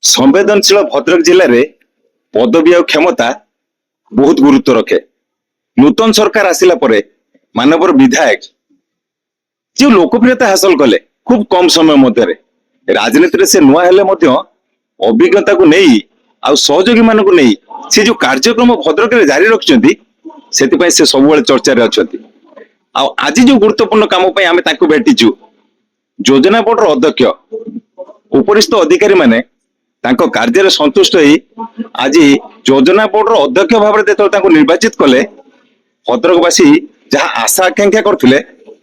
संवेदनशील भद्रक जिले में पदवी और क्षमता बहुत गुरुत्व रखे। नूतन सरकार आसिला परे मानवर विधायक जो लोकप्रियता हासिल कले खूब कम समय मध्य राजनीति से नुआ हेले मध्य अभिज्ञता को नहीं आ सहयोगी मान को नहीं से जो कार्यक्रम भद्रक में जारी रखिंट से सब चर्चा अच्छा। आज जो गुरुत्वपूर्ण काम आम भेटिचु योजना बोर्ड अध्यक्ष उपरिस्थ अधिकारी माने तांको कार्य संतुष्ट ही आज योजना बोर्ड अध्यक्ष भाव में निर्वाचित कले भद्रकवासी जहाँ आशा आकांक्षा करते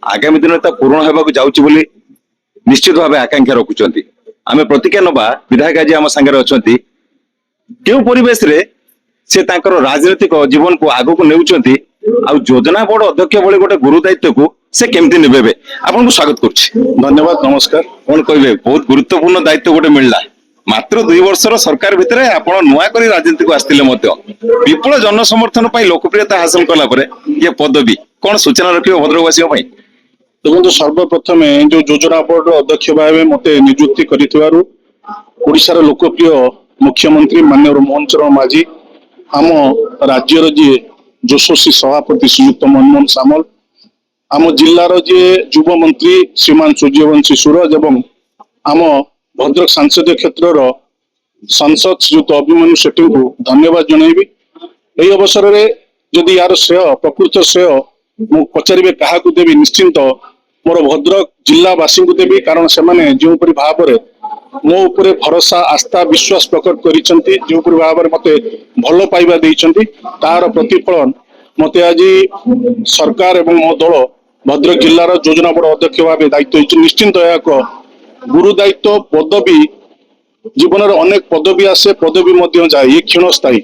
आगामी दिन पूरण होगा जाऊँगी बोली निश्चित भाव आकांक्षा रखुंट। आम प्रतिज्ञा नवा विधायक आज आम सागर अच्छा क्यों परिवेश रे से राजनीतिक जीवन को आग को नेउचंती आ योजना बोर्ड अध्यक्ष भली गोटे गुरु दायित्व को से केमती नेबे आपन स्वागत करुछि। धन्यवाद नमस्कार। कौन कहबे बहुत गुरुत्वपूर्ण दायित्व गोटे मिलला मात्र 2 वर्षर सरकार भितर आपण नुआ करी राजनीति को आस्तिले मध्य विपुल जन समर्थन पाई लोकप्रियता हासिल कला परे ये पदवी कौन सूचना रखियो भद्रकवासी पई। देखो सर्वप्रथम जो योजना बोर्ड अध्यक्ष भाव मते नियुक्ति करिथिबारु ओडिशार लोकप्रिय मुख्यमंत्री माननीय मोहन चरण माझी आम राज्यर जी यशस्वी सभापति श्रीयुक्त मनमोहन सामल आम जिलार जी युव मंत्री श्रीमान सूर्यवंशी सूरज एवं आम भद्रक सांसदीय क्षेत्र सांसद श्रीयुक्त अभिमन्यु सेठी को धन्यवाद जनइबी। यही अवसर में जदि यार श्रेय प्रकृत श्रेय मु पचारे क्या देवी निश्चिंत मोर भद्रक जिलावासी को देवी कारण से जो भाव में मो उपरे भरोसा आस्था विश्वास प्रकट करिसेंती जो भाव में मते भल पाइबा देइसेंती तार प्रतिफलन मते आज सरकार एवं मो दल भद्रक जिलार योजना बोर्ड अध्यक्ष भाव दायित्व निश्चिंत एक गुरु दायित्व पदवी जीवन अनेक पदवी आसे पदवी मध्य जाए ये क्षणस्थायी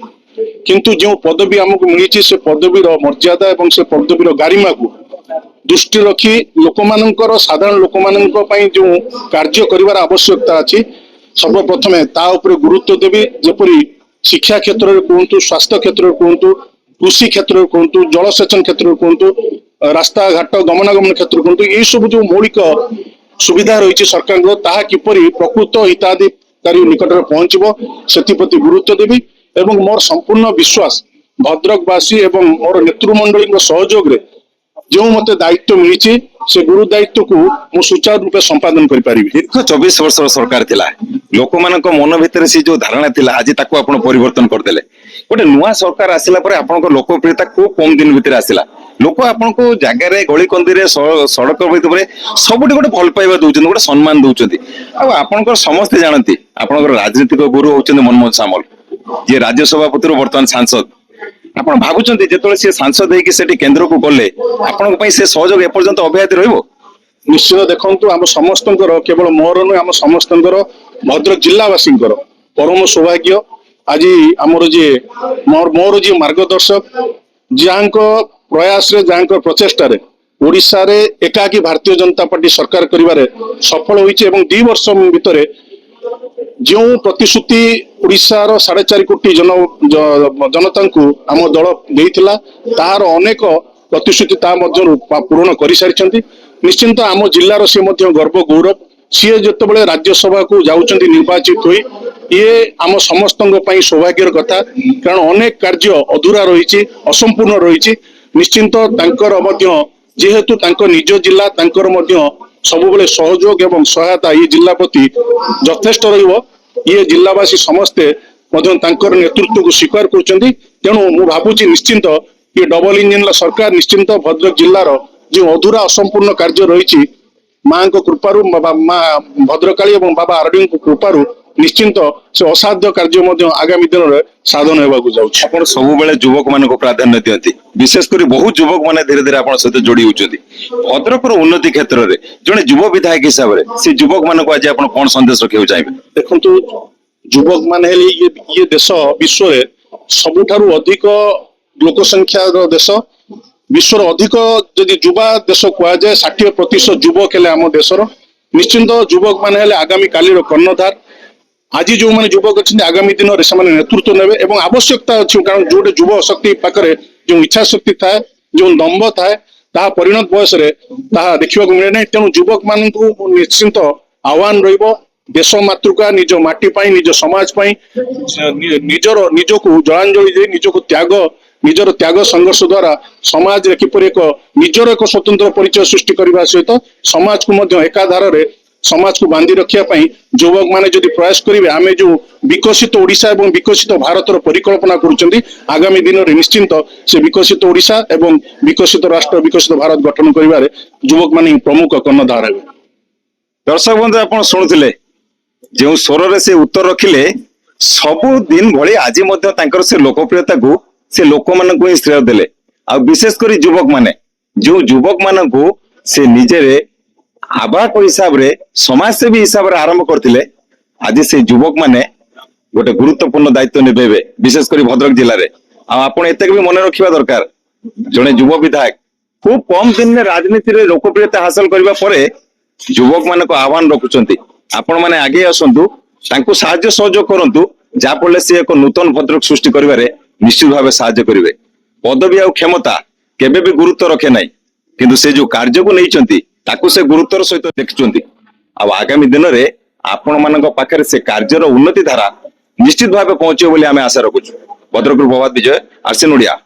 किंतु जो पदवी आमको मिली से पदवीर मर्यादा एवं से पदवीर गारिमा को दृष्टि रखी लोक मानकर साधारण लोक मानक जो कार्य करिवार आवश्यकता अच्छी सर्वप्रथमे ता उपरे गुरुत्व देवी जेपरी शिक्षा क्षेत्र में कहतु स्वास्थ्य क्षेत्र में कहतु कृषि क्षेत्र में कहतु जलसेचन क्षेत्र में कहतु रास्ता घाट गमनागमन क्षेत्र कहतु ये सब जो मौलिक सुविधा रही सरकार को ताहा किपरि प्रकृत हिताधिकारी निकट में पहुंचबो सेतिप्रति गुरुत्व देवी एवं मोर संपूर्ण विश्वास भद्रकवासी एवं मोर नेतृमंडली सहयोग रे जो मते दायित्व मिली से गुरु दायित्व को मु सुचारू रूप संपादन करि पारिबी। दीर्घ 24 वर्ष सरकार थिला लोक मानक मन भितर से जो धारणा थिला आज ताको आपण परिवर्तन कर देले गोटे नुआ सरकार आसिला परे आपनको लोकप्रियता को कम दिन भितर आसिला लोक आपनको जागा रे गली कंदी रे सड़क भितर सबुठी गोटे भल पाइबा दउछन गोटे सम्मान दउछन आ आपनको समस्त जानती आपनको राजनीतिक गुरु होछन मनमोहन सामल जे राज्यसभा पुत्र वर्तमान सांसद आपण भाबुचंती जेतोले से सांसद हेकि सेठी केंद्र को गले आपनको पई से सहयोग ए पर्यंत अब्याहत रहइबो। निश्चित देखंतु आम समस्तंकर केवल मोर न आम समस्तंकर भद्रक जिलावासींकर परम सौभाग्य आज आमर जे मोर जे मार्गदर्शक जांको प्रयास रे जांको प्रचेष्टा रे ओडिसा रे एकाकी भारतीय जनता पार्टी सरकार करिवारे सफल होइचे एवं 2 वर्ष भितर जो प्रतिश्रुति ओडिशार 4.5 कोटी जनता को आम दल देइथिला तार अनेक प्रतिश्रुति ता मध्यरु पूर्ण करि सारिछंती। निश्चिंत आम जिल्लार से मध्य गर्व गौरव सी जितेबाला राज्यसभा को जाउछंती निर्वाचित होई ये आम समस्तंग पई सौभाग्यर कथा कारण अनेक कार्य अधूरा रही असंपूर्ण रही निश्चिंत तांकर मध्य जेहेतु तांको निज जिला तांकर मध्य सबुबले सहयोग एवं सहायता ये जिला प्रति यथेष्ट रहिबो ये जिलावासी समस्ते मध्य तांकर नेतृत्व को स्वीकार करछंती तेणु मु भाबुची निश्चिंत ये डबल इंजिन सरकार निश्चिंत भद्रक जिलार जो अधूरा असंपूर्ण कार्य रही मां को कृपारु मां भद्रकाली एवं बाबा आरडी को कृपारु निश्चिंत से असाध्य कार्य मध्य आगामी दिन में साधन होगा जाउछि। आपण सब बेले युवक मान को प्राधान्य दियंती विशेष करी बहुत युवक माने धीरे धीरे आपण सहित जोड़ी होउछंती भद्रकर उन्नति क्षेत्र रे जने युवा विधायक हिसाब रे से युवक मान को आज आपण कोन संदेश रखियो चाहिबे। देखंतु युवक माने ये देश विश्व रे सबुठारु अधिक लोक संख्या देश विश्वर अधिक जदि युवा देश कुआ जाए 60% युवक हेले आम देशर निश्चिंत युवक माने हेले आगामी कालीर कर्णधार आज जो माने युवक अच्छे आगामी दिन में नेतृत्व नेबे एवं आवश्यकता अच्छी कारण जो युव शक्ति पाखे जो इच्छा शक्ति थाए जो दम्भ थाए ताहा परिणत बयस रे ताहा देखिबा को मिले नै तेणु युवक मानकु निश्चिंत आह्वान रहिबो देश मातृका निज माटी पाई निज समाज पाई निजर निजको जलांजलि दे निजको त्याग निजर त्याग संघर्ष द्वारा समाज रे किपरि एक निजर एक स्वतंत्र परिचय सृष्टि करबा सहित समाज को मध्य एकाधार रे समाज को बांधी रखिया पाई युवक माने जदि प्रयास करिवे आमे जो विकसित ओडिशा एवं विकसित भारतर परिकल्पना करूचंती आगामी दिन रे निश्चिंत से विकसित ओडिशा एवं विकसित राष्ट्र विकसित भारत गठन करिवारे युवक माने प्रमुख कर्णधार हेबे। दर्शक बंधु आपण शुणुथिले जो स्वर रे से उत्तर रखिले सबु दिन भली आज मध्य तांकर से लोकप्रियता को से लोक मान को ही श्रेय देले आ विशेष करी युवक माने जो युवक मान को से निजे रे आवाक हिसाब रे समाज सेवी हिसाब रे आरंभ करथिले आज से युवक माने गोटे गुरुत्वपूर्ण दायित्व नेबे विशेष करी भद्रक जिल्ला रे आ आपण एतेक भी मन रखिबा दरकार जने युव विधायक खूब कम दिन में राजनीति रे लोकप्रियता हासिल करबा परे युवक मान को आह्वान रखुचंती आपण माने आगे आसंतु तांको साहाय्य सहयोग करंतु जा पले से एक नूतन भद्रक सृष्टि करिवारे निश्चित भाव साहाय्य करिवे। पदवी आ क्षमता केबे भी गुरुत्व रखे नाही किंतु से जो कार्य को नैचंती ताकू से गुरुत्वर सहित देखुचंती आ आगामी दिन रे आपण मानक पाखरे से कार्यर उन्नति धारा निश्चित भाव पहुंचे बोली आमे आशा रखुछु। भद्रकରୁ प्रभात विजय आरसी नोडिया।